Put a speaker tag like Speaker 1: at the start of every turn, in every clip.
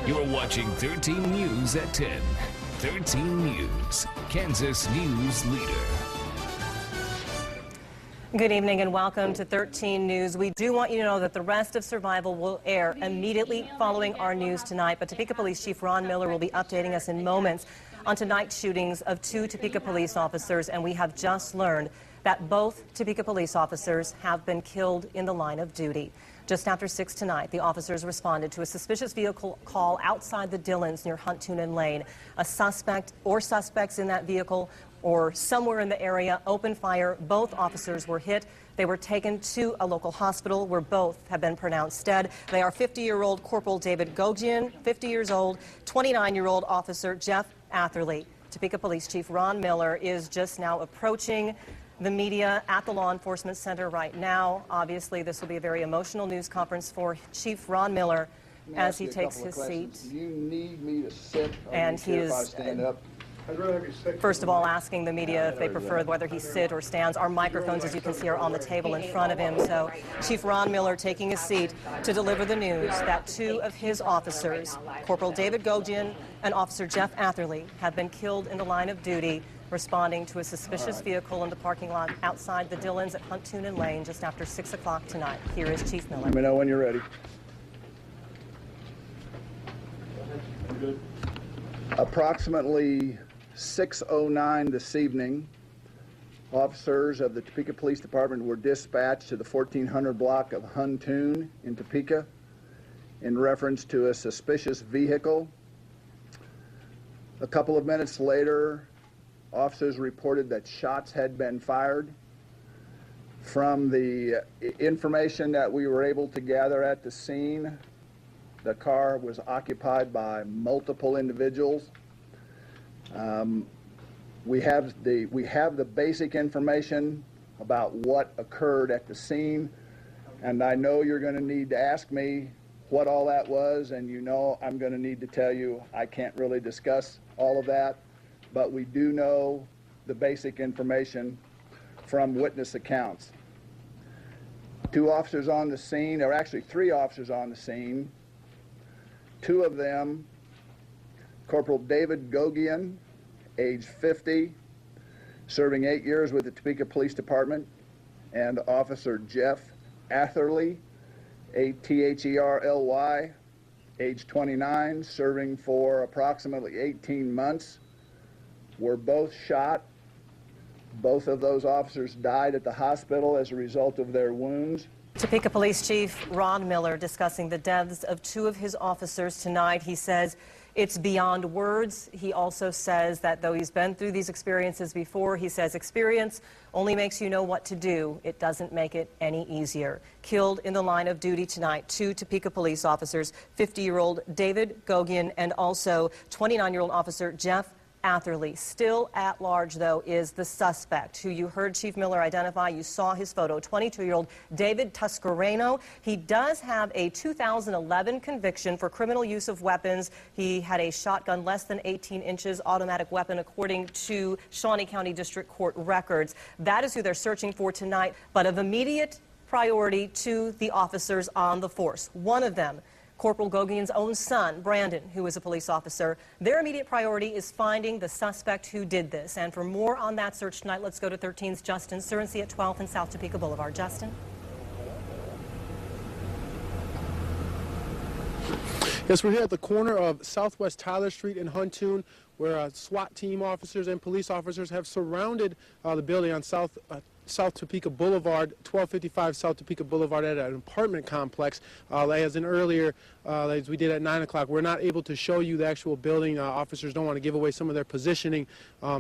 Speaker 1: You're watching 13 News at 10. 13 News, Kansas News Leader.
Speaker 2: Good evening and welcome to 13 News. We do want you to know that the rest of Survival will air immediately following our news tonight, but Topeka Police Chief Ron Miller will be updating us in moments on tonight's shootings of 2 Topeka police officers, and we have just learned that both Topeka police officers have been killed in the line of duty. Just after 6 tonight, the officers responded to a suspicious vehicle call outside the Dillons near Hunt-Tunin Lane. A suspect or suspects in that vehicle or somewhere in the area opened fire. Both officers were hit. They were taken to a local hospital where both have been pronounced dead. They are 50-year-old Corporal David Gogian, 50 years old, 29-year-old Officer Jeff Atherley. Topeka Police Chief Ron Miller is just now approaching the media at the Law Enforcement Center right now. Obviously, this will be a very emotional news conference for Chief Ron Miller as he takes his seat.
Speaker 3: Do you need me to sit?
Speaker 2: And he is
Speaker 3: stand up?
Speaker 2: first of all asking the media if they prefer whether he sit or stands. Our microphones, as you can see, are on the table in front of him. So Chief Ron Miller taking his seat to deliver the news that 2 of his officers, Corporal David Gogian and Officer Jeff Atherley, have been killed in the line of duty responding to a suspicious vehicle in the parking lot outside the Dillons at Hunt-Tunin Lane just after 6 o'clock tonight. Here is Chief Miller.
Speaker 3: Let me know when you're ready.
Speaker 4: Good.
Speaker 3: Approximately 6:09 this evening, officers of the Topeka Police Department were dispatched to the 1400 block of Hunt-Tunin in Topeka in reference to a suspicious vehicle. A couple of minutes later, officers reported that shots had been fired. From the information that we were able to gather at the scene, the car was occupied by multiple individuals. We have the basic information about what occurred at the scene, and I know you're going to need to ask me what all that was, and you know I'm going to need to tell you I can't really discuss all of that, but we do know the basic information from witness accounts. 2 officers on the scene, or actually 3 officers on the scene. 2 of them, Corporal David Gogian, age 50, serving 8 years with the Topeka Police Department, and Officer Jeff Atherley, A-T-H-E-R-L-Y, age 29, serving for approximately 18 months, were both shot. Both of those officers died at the hospital as a result of their wounds.
Speaker 2: Topeka Police Chief Ron Miller discussing the deaths of 2 of his officers tonight. He says it's beyond words. He also says that though he's been through these experiences before, he says experience only makes you know what to do. It doesn't make it any easier. Killed in the line of duty tonight, 2 Topeka police officers, 50-year-old David Gogian and also 29-year-old Officer Jeff Atherley. Still at large, though, is the suspect who you heard Chief Miller identify. You saw his photo, 22-year-old David Tuscareno. He does have a 2011 conviction for criminal use of weapons. He had a shotgun less than 18 inches automatic weapon, according to Shawnee County District Court records. That is who they're searching for tonight, but of immediate priority to the officers on the force. One of them, Corporal Gogian's own son, Brandon, who is a police officer. Their immediate priority is finding the suspect who did this. And for more on that search tonight, let's go to 13's Justin Surency at 12th and South Topeka Boulevard. Justin?
Speaker 4: Yes, we're here at the corner of Southwest Tyler Street and Hunt-Tunin, where SWAT team officers and police officers have surrounded the building on South Topeka Boulevard, 1255 South Topeka Boulevard, at an apartment complex. As in earlier, as we did at 9 o'clock, we're not able to show you the actual building. Officers don't want to give away some of their positioning,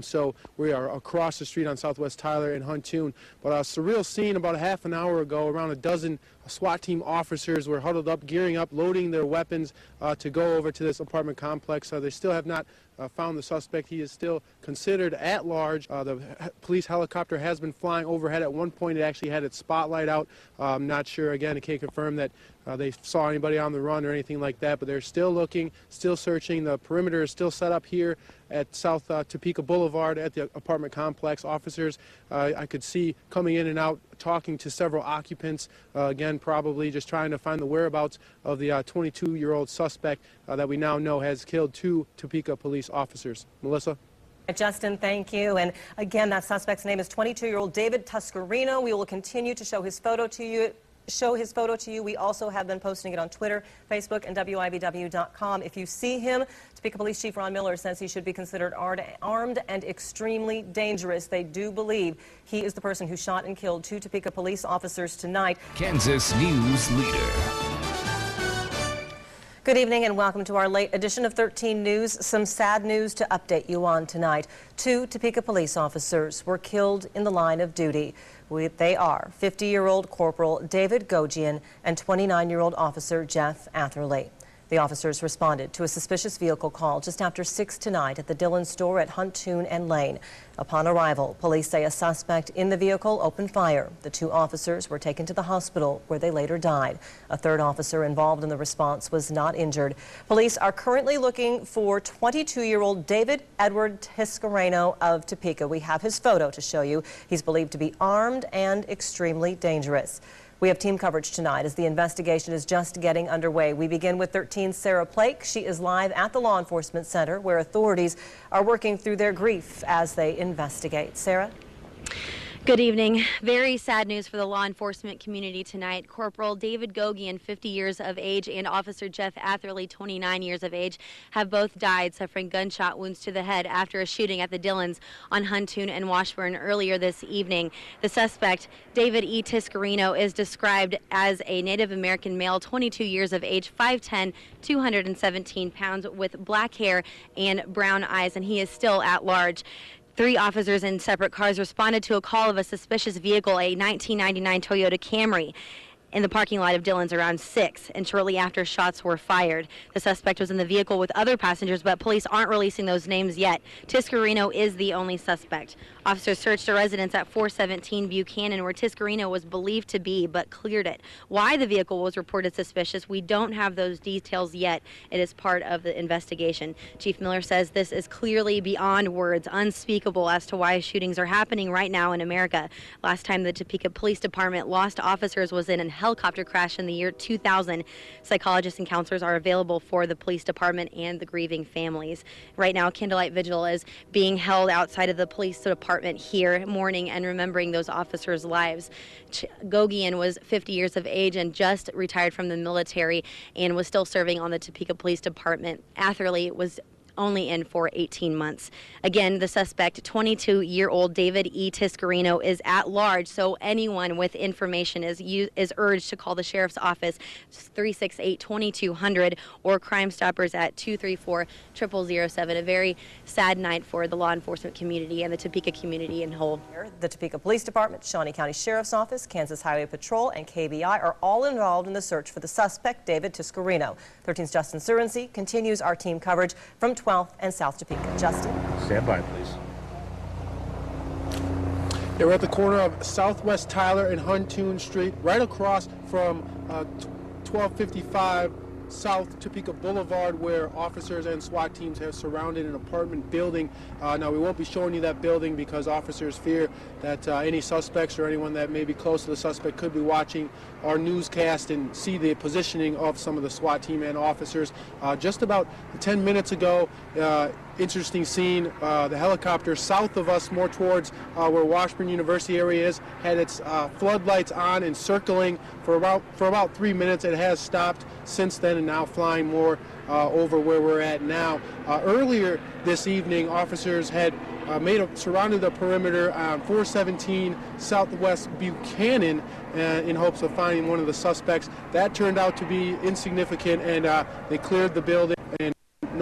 Speaker 4: so we are across the street on Southwest Tyler and Hunt-Tunin. But a surreal scene about a half an hour ago. Around a dozen SWAT team officers were huddled up, gearing up, loading their weapons to go over to this apartment complex. They still have not found the suspect. He is still considered at large. The police helicopter has been flying overhead. At one point, it actually had its spotlight out. I'm not sure. Again, I can't confirm that they saw anybody on the run or anything like that, but they're still looking, still searching. The perimeter is still set up here at South Topeka Boulevard at the apartment complex. Officers I could see coming in and out, talking to several occupants, again probably just trying to find the whereabouts of the 22-year-old suspect that we now know has killed 2 Topeka police officers. Melissa?
Speaker 2: Justin, thank you. And again, that suspect's name is 22-year-old David Tuscarino. We will continue to show his photo to you. We also have been posting it on Twitter, Facebook, and WIBW.com. If you see him, Topeka Police Chief Ron Miller says he should be considered armed and extremely dangerous. They do believe he is the person who shot and killed 2 Topeka police officers tonight.
Speaker 1: Kansas News Leader.
Speaker 2: Good evening and welcome to our late edition of 13 News. Some sad news to update you on tonight. 2 Topeka police officers were killed in the line of duty. They are 50-year-old Corporal David Gogian and 29-year-old Officer Jeff Atherley. The officers responded to a suspicious vehicle call just after 6 tonight at the Dillon store at Huntoon and Lane. Upon arrival, police say a suspect in the vehicle opened fire. The 2 officers were taken to the hospital where they later died. A 3rd officer involved in the response was not injured. Police are currently looking for 22-year-old David Edward Tuscarino of Topeka. We have his photo to show you. He's believed to be armed and extremely dangerous. We have team coverage tonight as the investigation is just getting underway. We begin with 13's Sarah Plake. She is live at the Law Enforcement Center where authorities are working through their grief as they investigate. Sarah?
Speaker 5: Good evening. Very sad news for the law enforcement community tonight. Corporal David Gogian, 50 years of age, and Officer Jeff Atherley, 29 years of age, have both died suffering gunshot wounds to the head after a shooting at the Dillons on Huntoon and Washburn earlier this evening. The suspect, David E. Tuscarino, is described as a Native American male, 22 years of age, 5'10", 217 pounds, with black hair and brown eyes, and he is still at large. 3 officers in separate cars responded to a call of a suspicious vehicle, a 1999 Toyota Camry, in the parking lot of Dillon's around 6, and shortly after, shots were fired. The suspect was in the vehicle with other passengers, but police aren't releasing those names yet. Tuscarino is the only suspect. Officers searched a residence at 417 Buchanan where Tuscarino was believed to be, but cleared it. Why the vehicle was reported suspicious, we don't have those details yet. It is part of the investigation. Chief Miller says this is clearly beyond words, unspeakable as to why shootings are happening right now in America. Last time the Topeka Police Department lost officers was in a helicopter crash in the year 2000. Psychologists and counselors are available for the police department and the grieving families. Right now, candlelight vigil is being held outside of the police department here, mourning and remembering those officers' lives. Gogian was 50 years of age and just retired from the military and was still serving on the Topeka Police Department. Atherley was only in for 18 months. Again, the suspect, 22-year-old David E. Tuscarino, is at large, so anyone with information is urged to call the sheriff's office 368-2200 or Crime Stoppers at 234-0007. A very sad night for the law enforcement community and the Topeka community in whole.
Speaker 2: The Topeka Police Department, Shawnee County Sheriff's Office, Kansas Highway Patrol, and KBI are all involved in the search for the suspect, David Tuscarino. 13's Justin Surensey continues our team coverage from 12th and South Topeka. Justin?
Speaker 6: Stand by, please.
Speaker 4: Yeah, we're at the corner of Southwest Tyler and Huntoon Street, right across from 1255 South Topeka Boulevard, where officers and SWAT teams have surrounded an apartment building. Now, we won't be showing you that building because officers fear that any suspects or anyone that may be close to the suspect could be watching our newscast and see the positioning of some of the SWAT team and officers. Just about 10 minutes ago, interesting scene. The helicopter south of us, more towards where Washburn University area is, had its floodlights on and circling for about 3 minutes. It has stopped since then and now flying more over where we're at now. Earlier this evening, officers had surrounded the perimeter on 417 Southwest Buchanan in hopes of finding one of the suspects. That turned out to be insignificant, and they cleared the building and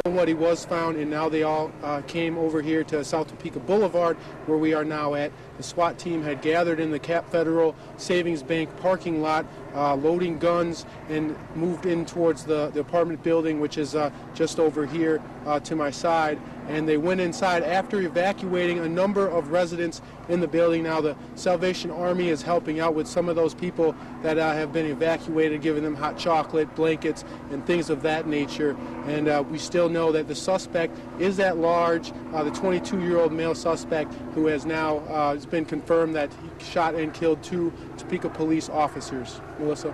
Speaker 4: nobody was found, and now they all came over here to South Topeka Boulevard, where we are now at. The SWAT team had gathered in the Cap Federal Savings Bank parking lot loading guns and moved in towards the apartment building, which is just over here to my side. And they went inside after evacuating a number of residents in the building. Now the Salvation Army is helping out with some of those people that have been evacuated, giving them hot chocolate, blankets, and things of that nature. And we still know that the suspect is at large, the 22-year-old male suspect who has now, it's been confirmed that he shot and killed 2 Topeka police officers. Melissa?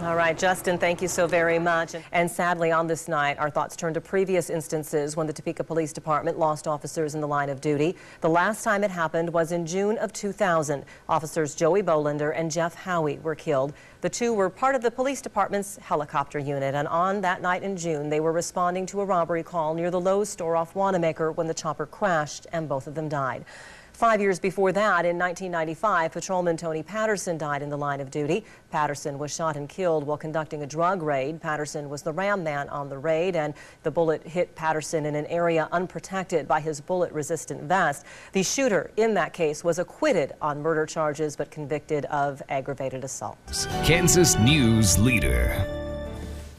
Speaker 2: All right, Justin, thank you so very much. And sadly, on this night, our thoughts turn to previous instances when the Topeka Police Department lost officers in the line of duty. The last time it happened was in June of 2000. Officers Joey Bolander and Jeff Howie were killed. The 2 were part of the police department's helicopter unit, and on that night in June, they were responding to a robbery call near the Lowe's store off Wanamaker when the chopper crashed, and both of them died. 5 years before that, in 1995, Patrolman Tony Patterson died in the line of duty. Patterson was shot and killed while conducting a drug raid. Patterson was the ram man on the raid, and the bullet hit Patterson in an area unprotected by his bullet-resistant vest. The shooter in that case was acquitted on murder charges but convicted of aggravated assault.
Speaker 1: Kansas News Leader.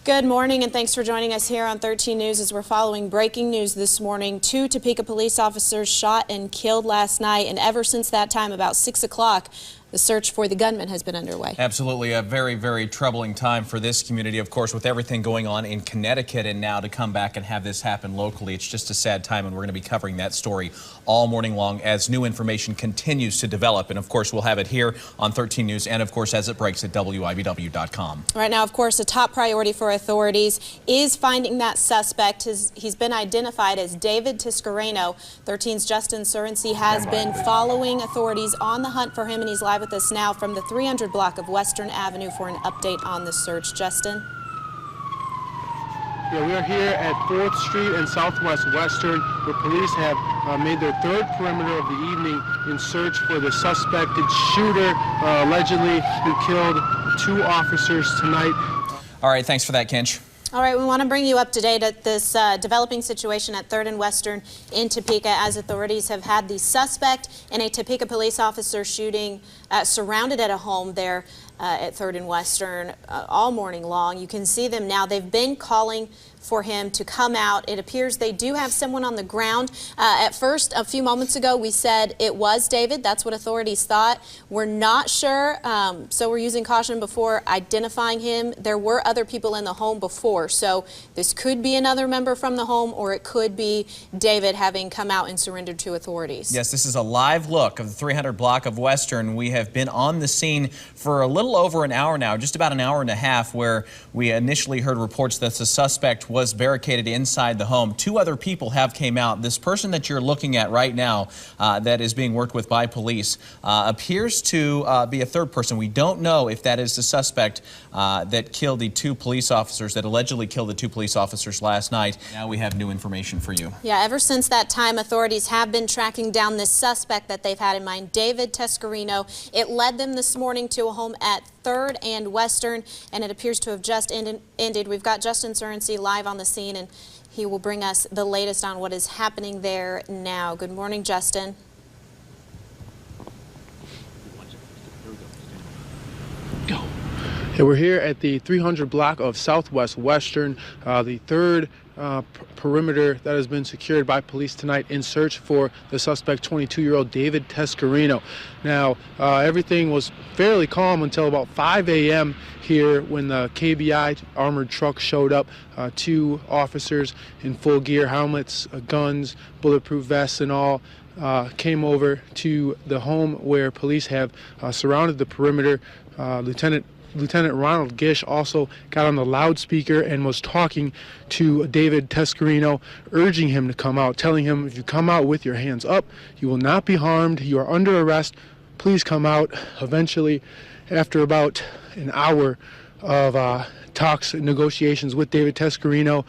Speaker 6: Good morning, and thanks for joining us here on 13 News as we're following breaking news this morning. 2 Topeka police officers shot and killed last night, and ever since that time, about 6 o'clock, the search for the gunman has been underway.
Speaker 7: Absolutely a very, very troubling time for this community, of course, with everything going on in Connecticut, and now to come back and have this happen locally. It's just a sad time, and we're going to be covering that story all morning long as new information continues to develop. And of course, we'll have it here on 13 News and of course as it breaks at WIBW.com.
Speaker 6: Right now, of course, a top priority for authorities is finding that suspect. He's been identified as David Tiscareno. 13's Justin Surrency has been following authorities on the hunt for him, and he's live with us now from the 300 block of Western Avenue for an update on the search. Justin?
Speaker 4: Yeah, we are here at 4th Street and Southwest Western, where police have made their 3rd perimeter of the evening in search for the suspected shooter, allegedly, who killed 2 officers tonight.
Speaker 7: All right, thanks for that, Kinch.
Speaker 6: All right, we want to bring you up to date at this developing situation at 3rd and Western in Topeka, as authorities have had the suspect in a Topeka police officer shooting surrounded at a home there at 3rd and Western all morning long. You can see them now. They've been calling for him to come out. It appears they do have someone on the ground. At first, a few moments ago, we said it was David. That's what authorities thought. We're not sure, so we're using caution before identifying him. There were other people in the home before, so this could be another member from the home, or it could be David having come out and surrendered to authorities.
Speaker 7: Yes, this is a live look of the 300 block of Western. We have been on the scene for a little over an hour now, just about an hour and a half, where we initially heard reports that the suspect was barricaded inside the home. 2 other people have came out. This person that you're looking at right now that is being worked with by police appears to be a 3rd person. We don't know if that is the suspect that killed the 2 police officers, that allegedly killed the 2 police officers last night. Now we have new information for you.
Speaker 6: Yeah, ever since that time, authorities have been tracking down this suspect that they've had in mind, David Tiscareno. It led them this morning to a home at 3rd and Western, and it appears to have just ended. We've got Justin Surrency live on the scene, and he will bring us the latest on what is happening there now. Good morning, Justin.
Speaker 4: Go. Yeah, we're here at the 300 block of Southwest Western, the 3rd perimeter that has been secured by police tonight in search for the suspect, 22-year-old David Tiscareno. Now, everything was fairly calm until about 5 a.m. here when the KBI armored truck showed up. 2 officers in full gear, helmets, guns, bulletproof vests and all, came over to the home where police have surrounded the perimeter. Lieutenant Ronald Gish also got on the loudspeaker and was talking to David Tiscareno, urging him to come out, telling him, if you come out with your hands up, you will not be harmed. You are under arrest. Please come out. Eventually, after about an hour of talks and negotiations with David Tiscareno,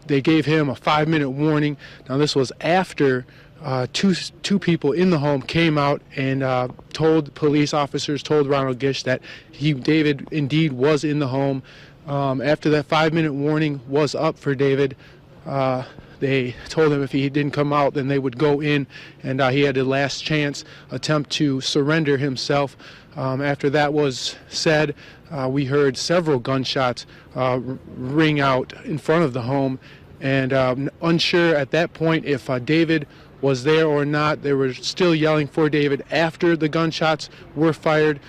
Speaker 4: they gave him a 5-minute warning. Now, this was after two people in the home came out and told police officers, told Ronald Gish that David indeed was in the home. After that 5-minute warning was up for David, they told him if he didn't come out, then they would go in, and he had a last chance attempt to surrender himself. After that was said, we heard several gunshots ring out in front of the home, and unsure at that point if David was there or not. They were still yelling for David after the gunshots were fired.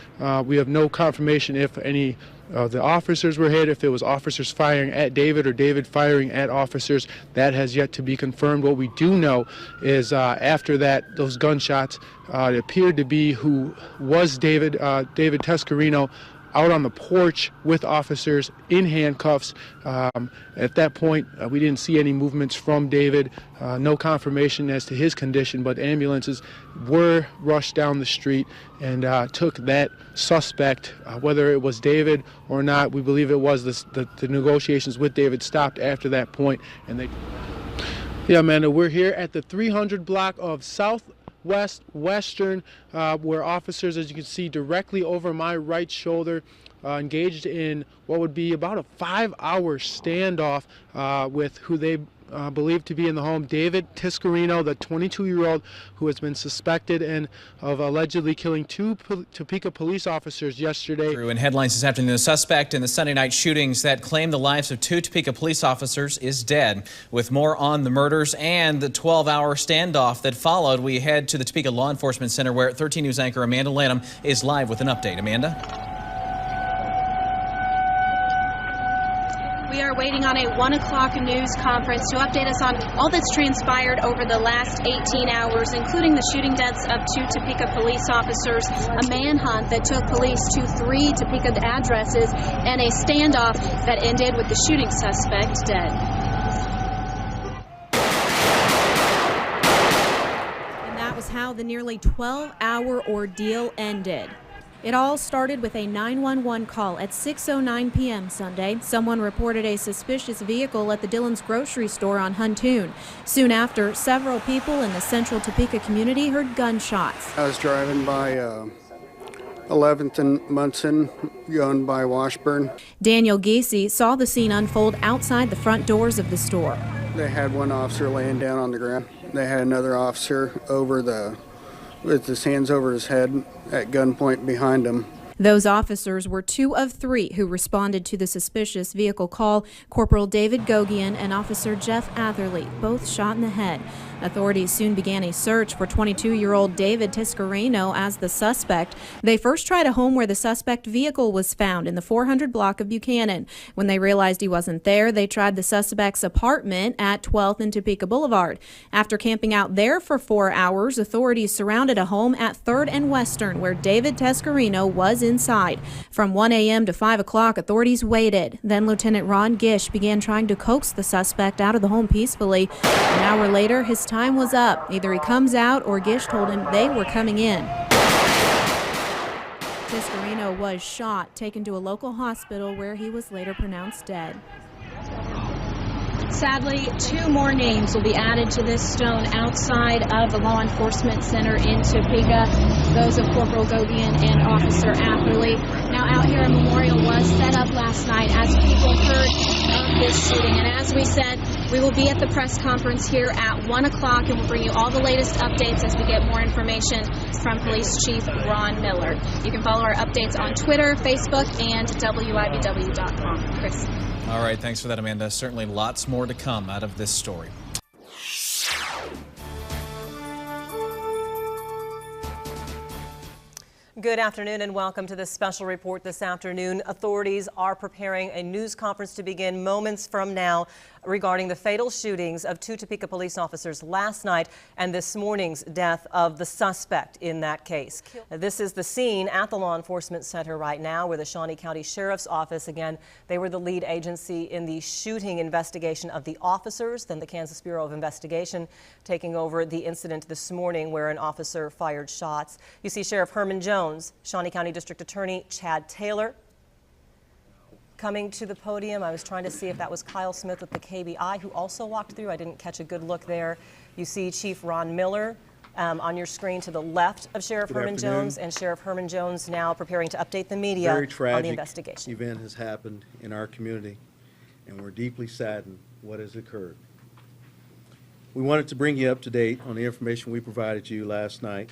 Speaker 4: We have no confirmation if any the officers were hit, if it was officers firing at David or David firing at officers. That has yet to be confirmed. What we do know is after that, those gunshots, it appeared to be who was David Tescarino, out on the porch with officers in handcuffs. At that point, we didn't see any movements from David, no confirmation as to his condition, but ambulances were rushed down the street and took that suspect, whether it was David or not. We believe it was. The negotiations with David stopped after that point, and they... Yeah, Amanda, we're here at the 300 block of Western, where officers, as you can see directly over my right shoulder, engaged in what would be about a 5-hour standoff with who they believed to be in the home, David Tescarino, the 22-year-old who has been suspected of allegedly killing 2 Topeka police officers yesterday.
Speaker 7: In headlines this afternoon, the suspect in the Sunday night shootings that claimed the lives of 2 Topeka police officers is dead. With more on the murders and the 12-hour standoff that followed, we head to the Topeka Law Enforcement Center, where 13 News anchor Amanda Lanham is live with an update. Amanda?
Speaker 8: We are waiting on a 1 o'clock news conference to update us on all that's transpired over the last 18 hours, including the shooting deaths of 2 Topeka police officers, a manhunt that took police to 3 Topeka addresses, and a standoff that ended with the shooting suspect dead.
Speaker 9: And that was how the nearly 12-hour ordeal ended. It all started with a 911 call at 6:09 p.m. Sunday. Someone reported a suspicious vehicle at the Dillon's grocery store on Huntoon. Soon after, several people in the central Topeka community heard gunshots.
Speaker 10: I was driving by 11th and Munson, going by Washburn.
Speaker 9: Daniel Giese saw the scene unfold outside the front doors of the store.
Speaker 10: They had one officer laying down on the ground. They had another officer with his hands over his head at gunpoint behind him.
Speaker 9: Those officers were 2 of 3 who responded to the suspicious vehicle call. Corporal David Gogian and Officer Jeff Atherley, both shot in the head. Authorities soon began a search for 22-year-old David Tescarino as the suspect. They first tried a home where the suspect vehicle was found in the 400 block of Buchanan. When they realized he wasn't there, they tried the suspect's apartment at 12th and Topeka Boulevard. After camping out there for 4 hours, authorities surrounded a home at 3rd and Western where David Tescarino was inside. From 1 a.m. to 5 o'clock, authorities waited. Then Lieutenant Ron Gish began trying to coax the suspect out of the home peacefully. An hour later, his time was up. Either he comes out or Gish told him they were coming in. Tescarino was shot, taken to a local hospital where he was later pronounced dead.
Speaker 8: Sadly, 2 more names will be added to this stone outside of the Law Enforcement Center in Topeka, those of Corporal Gogian and Officer Atherley. Now, out here, a memorial was set up last night as people heard of this shooting. And as we said, we will be at the press conference here at 1 o'clock, and we'll bring you all the latest updates as we get more information from Police Chief Ron Miller. You can follow our updates on Twitter, Facebook, and WIBW.com. Chris.
Speaker 7: All right, thanks for that, Amanda. Certainly lots more to come out of this story.
Speaker 2: Good afternoon and welcome to this special report this afternoon. Authorities are preparing a news conference to begin moments from now regarding the fatal shootings of 2 Topeka police officers last night and this morning's death of the suspect in that case. This is the scene at the Law Enforcement Center right now where the Shawnee County Sheriff's Office, again, they were the lead agency in the shooting investigation of the officers, then the Kansas Bureau of Investigation taking over the incident this morning where an officer fired shots. You see Sheriff Herman Jones, Shawnee County District Attorney Chad Taylor coming to the podium. I was trying to see if that was Kyle Smith with the KBI who also walked through. I didn't catch a good look there. You see Chief Ron Miller on your screen to the left of Sheriff Herman Jones, and Sheriff Herman Jones now preparing to update the media on the investigation.
Speaker 11: Very tragic event has happened in our community, and we're deeply saddened what has occurred. We wanted to bring you up to date on the information we provided you last night.